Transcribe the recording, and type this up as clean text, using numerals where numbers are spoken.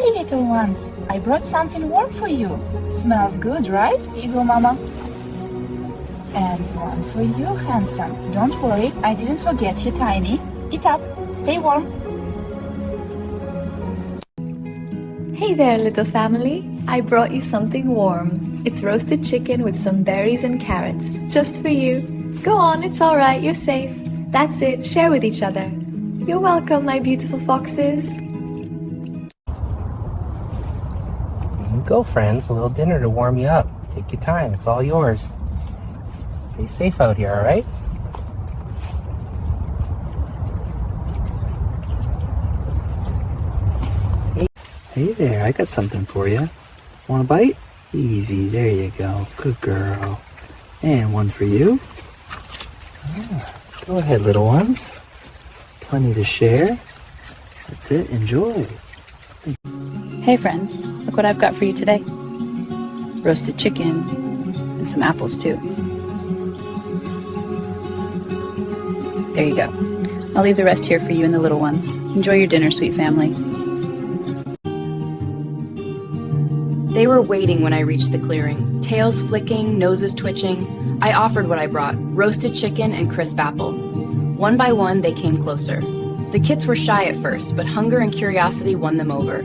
Hey, little ones, I brought something warm for you. Smells good, right? Here you go, Mama. And one for you, handsome. Don't worry, I didn't forget you, Tiny. Eat up, stay warm. Hey there, little family. I brought you something warm. It's roasted chicken with some berries and carrots, just for you. Go on, it's all right, you're safe. That's it, share with each other. You're welcome, my beautiful foxes. Here you go, friends. A little dinner to warm you up. Take your time. It's all yours. Stay safe out here, all right? Hey there, I got something for you. Want a bite? Easy, there you go. Good girl. And one for you. Go ahead, little ones. Plenty to share. That's it, enjoy. Hey friends, look what I've got for you today. Roasted chicken and some apples too. There you go. I'll leave the rest here for you and the little ones. Enjoy your dinner, sweet family. They were waiting when I reached the clearing, tails flicking, noses twitching. I offered what I brought, roasted chicken and crisp apple. One by one, they came closer. The kits were shy at first, but hunger and curiosity won them over.